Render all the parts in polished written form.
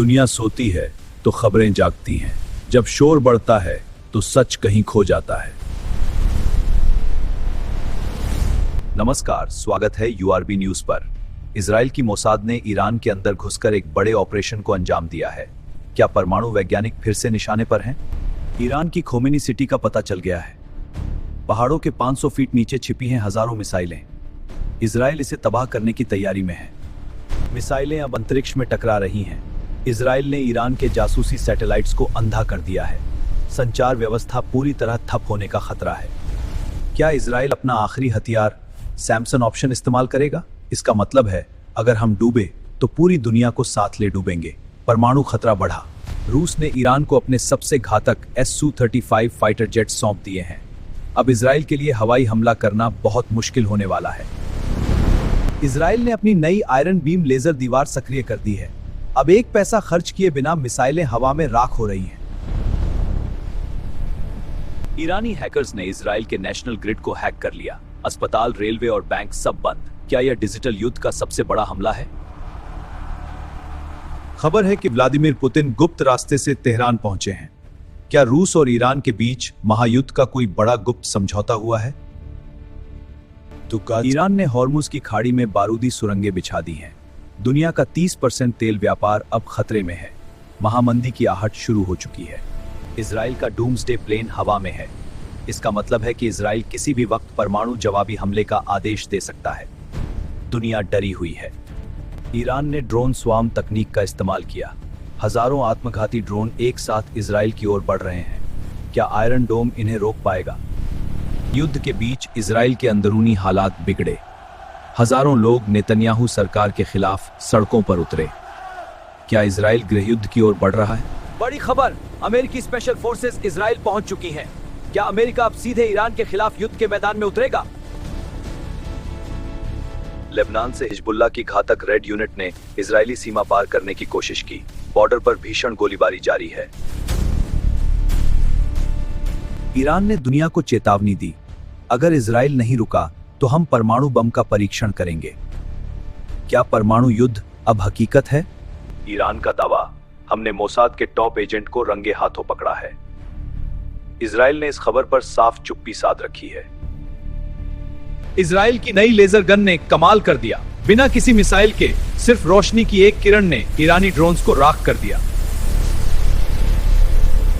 दुनिया सोती है तो खबरें जागती हैं, जब शोर बढ़ता है तो सच कहीं खो जाता है। नमस्कार, स्वागत है यूआरबी न्यूज पर। इजराइल की मोसाद ने ईरान के अंदर घुसकर एक बड़े ऑपरेशन को अंजाम दिया है। क्या परमाणु वैज्ञानिक फिर से निशाने पर हैं? ईरान की खोमेनी सिटी का पता चल गया है। पहाड़ों के 500 फीट नीचे छिपी हैं हजारों मिसाइलें। इजराइल इसे तबाह करने की तैयारी में है। मिसाइलें अब अंतरिक्ष में टकरा रही हैं। इजराइल ने ईरान के जासूसी सैटेलाइट्स को अंधा कर दिया है। संचार व्यवस्था पूरी तरह ठप होने का खतरा है। क्या इजराइल अपना आखिरी हथियार सैमसन ऑप्शन इस्तेमाल करेगा? इसका मतलब है अगर हम डूबे तो पूरी दुनिया को साथ ले डूबेंगे। परमाणु खतरा बढ़ा। रूस ने ईरान को अपने सबसे घातक Su-35 फाइटर जेट सौंप दिए हैं। अब इजराइल के लिए हवाई हमला करना बहुत मुश्किल होने वाला है। इजराइल ने अपनी नई आयरन बीम लेजर दीवार सक्रिय कर दी है। अब एक पैसा खर्च किए बिना मिसाइलें हवा में राख हो रही हैं। ईरानी हैकर्स ने इजराइल के नेशनल ग्रिड को हैक कर लिया। अस्पताल, रेलवे और बैंक सब बंद। क्या यह डिजिटल युद्ध का सबसे बड़ा हमला है? खबर है कि व्लादिमीर पुतिन गुप्त रास्ते से तेहरान पहुंचे हैं। क्या रूस और ईरान के बीच महायुद्ध का कोई बड़ा गुप्त समझौता हुआ है? ईरान ने हॉर्मुज की खाड़ी में बारूदी सुरंगें बिछा दी हैं। दुनिया का 30% तेल व्यापार अब खतरे में है। महामंदी की आहट शुरू हो चुकी है। इजराइल का डूम्सडे प्लेन हवा में है। इसका मतलब है कि इजराइल किसी भी वक्त परमाणु जवाबी हमले का आदेश दे सकता है। दुनिया डरी हुई है। ईरान ने ड्रोन स्वार्म तकनीक का इस्तेमाल किया। हजारों आत्मघाती ड्रोन एक साथ इजराइल की ओर बढ़ रहे हैं। क्या आयरन डोम इन्हें रोक पाएगा? युद्ध के बीच इजराइल के अंदरूनी हालात बिगड़े। हजारों लोग नेतन्याहू सरकार के खिलाफ सड़कों पर उतरे। क्या इजराइल गृहयुद्ध की ओर बढ़ रहा है? बड़ी खबर, अमेरिकी स्पेशल फोर्सेस इजराइल पहुंच चुकी हैं। क्या अमेरिका अब सीधे ईरान के खिलाफ युद्ध के मैदान में उतरेगा? लेबनान से हिजबुल्लाह की घातक रेड यूनिट ने इजरायली सीमा पार करने की कोशिश की। बॉर्डर पर भीषण गोलीबारी जारी है। ईरान ने दुनिया को चेतावनी दी, अगर इजराइल नहीं रुका तो हम परमाणु बम का परीक्षण करेंगे। क्या परमाणु युद्ध अब हकीकत है? ईरान का दावा, हमने मोसाद के टॉप एजेंट को रंगे हाथों पकड़ा है। इजराइल ने इस खबर पर साफ चुप्पी साध रखी है। इजराइल की नई लेजर गन ने कमाल कर दिया। बिना किसी मिसाइल के सिर्फ रोशनी की एक किरण ने ईरानी ड्रोन्स को राख कर दिया।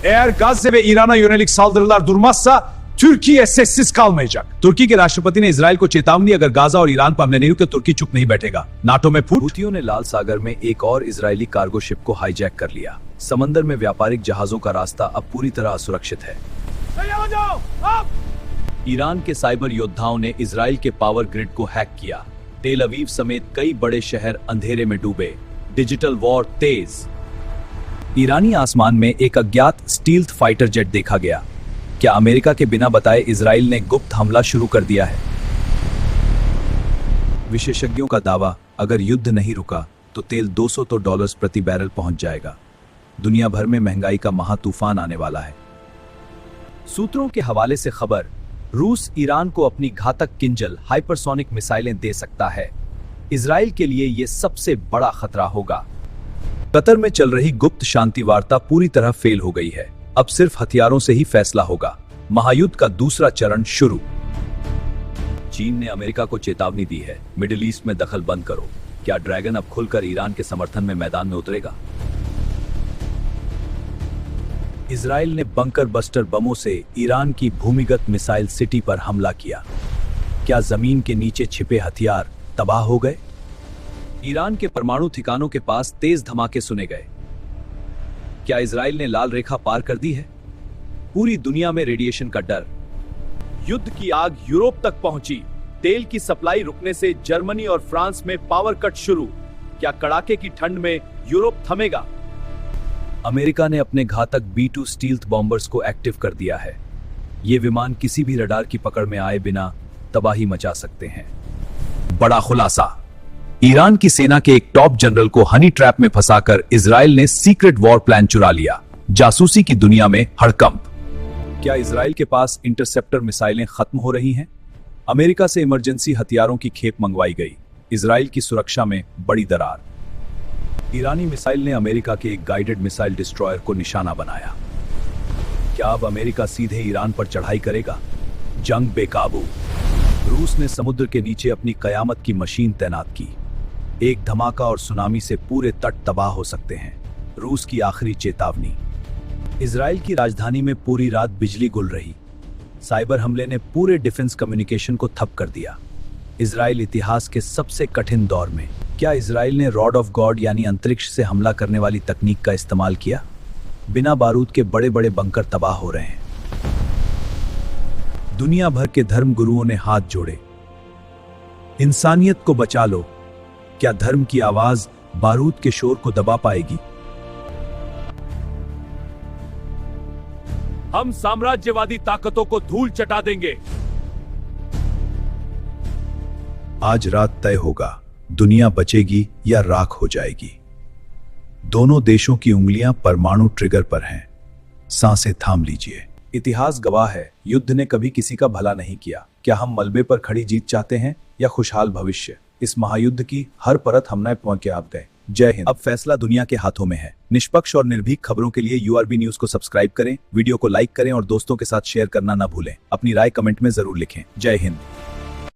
Eğer Gazze ve İran'a yönelik saldırılar durmazsa Türkiye sessiz kalmayacak. तुर्की के राष्ट्रपति ने इजराइल को चेतावनी, अगर गाजा और ईरान पर हमले नहीं रुके तुर्की चुप नहीं बैठेगा। नाटो में फूट। हूथियों ने लाल सागर में एक और इजरायली कार्गो शिप को हाईजैक कर लिया। समंदर में व्यापारिक जहाजों का रास्ता अब पूरी तरह असुरक्षित है। ईरान के साइबर योद्धाओं ने इजराइल के पावर ग्रिड को हैक किया। तेल अवीव समेत कई बड़े शहर अंधेरे में डूबे। डिजिटल वॉर तेज। ईरानी आसमान में एक अज्ञात स्टील्थ फाइटर जेट देखा गया। क्या अमेरिका के बिना बताए इजराइल ने गुप्त हमला शुरू कर दिया है? विशेषज्ञों का दावा, अगर युद्ध नहीं रुका तो तेल $200 प्रति बैरल पहुंच जाएगा। दुनिया भर में महंगाई का महातूफान आने वाला है। सूत्रों के हवाले से खबर, रूस ईरान को अपनी घातक किंजल हाइपरसोनिक मिसाइलें दे सकता है। इजराइल के लिए यह सबसे बड़ा खतरा होगा। कतर में चल रही गुप्त शांति वार्ता पूरी तरह फेल हो गई है। अब सिर्फ हथियारों से ही फैसला होगा। महायुद्ध का दूसरा चरण शुरू। चीन ने अमेरिका को चेतावनी दी है, मिडिल ईस्ट में दखल बंद करो। क्या ड्रैगन अब खुलकर ईरान के समर्थन में मैदान में उतरेगा? इजराइल ने बंकर बस्टर बमों से ईरान की भूमिगत मिसाइल सिटी पर हमला किया। क्या जमीन के नीचे छिपे हथियार तबाह हो गए? ईरान के परमाणु ठिकानों के पास तेज धमाके सुने गए। क्या इजराइल ने लाल रेखा पार कर दी है? पूरी दुनिया में रेडिएशन का डर। युद्ध की आग यूरोप तक पहुंची। तेल की सप्लाई रुकने से जर्मनी और फ्रांस में पावर कट शुरू। क्या कड़ाके की ठंड में यूरोप थमेगा? अमेरिका ने अपने घातक B-2 स्टील्थ बॉम्बर्स को एक्टिव कर दिया है। ये विमान किसी भी रडार की पकड़ में आए बिना तबाही मचा सकते हैं। बड़ा खुलासा, ईरान की सेना के एक टॉप जनरल को हनी ट्रैप में फंसाकर इजराइल ने सीक्रेट वॉर प्लान चुरा लिया। जासूसी की दुनिया में हड़कंप। क्या इजराइल के पास इंटरसेप्टर मिसाइलें खत्म हो रही हैं? अमेरिका से इमरजेंसी हथियारों की खेप मंगवाई गई। इजराइल की सुरक्षा में बड़ी दरार। ईरानी मिसाइल ने अमेरिका के एक गाइडेड मिसाइल डिस्ट्रॉयर को निशाना बनाया। क्या अब अमेरिका सीधे ईरान पर चढ़ाई करेगा? जंग बेकाबू। रूस ने समुद्र के नीचे अपनी कयामत की मशीन तैनात की। एक धमाका और सुनामी से पूरे तट तबाह हो सकते हैं। रूस की आखिरी चेतावनी। इजराइल की राजधानी में पूरी रात बिजली गुल रही। साइबर हमले ने पूरे डिफेंस कम्युनिकेशन को ठप कर दिया। इजराइल इतिहास के सबसे कठिन दौर में। क्या इजराइल ने रॉड ऑफ गॉड यानी अंतरिक्ष से हमला करने वाली तकनीक का इस्तेमाल किया? बिना बारूद के बड़े बड़े बंकर तबाह हो रहे हैं। दुनिया भर के धर्म गुरुओं ने हाथ जोड़े। इंसानियत को बचा लो। क्या धर्म की आवाज बारूद के शोर को दबा पाएगी? हम साम्राज्यवादी ताकतों को धूल चटा देंगे। आज रात तय होगा, दुनिया बचेगी या राख हो जाएगी। दोनों देशों की उंगलियां परमाणु ट्रिगर पर हैं। सांसें थाम लीजिए। इतिहास गवाह है, युद्ध ने कभी किसी का भला नहीं किया। क्या हम मलबे पर खड़ी जीत चाहते हैं या खुशहाल भविष्य? इस महायुद्ध की हर परत हमने पहुंच के आप गए। जय हिंद। अब फैसला दुनिया के हाथों में है। निष्पक्ष और निर्भीक खबरों के लिए यूआरबी न्यूज को सब्सक्राइब करें, वीडियो को लाइक करें और दोस्तों के साथ शेयर करना ना भूलें। अपनी राय कमेंट में जरूर लिखें। जय हिंद।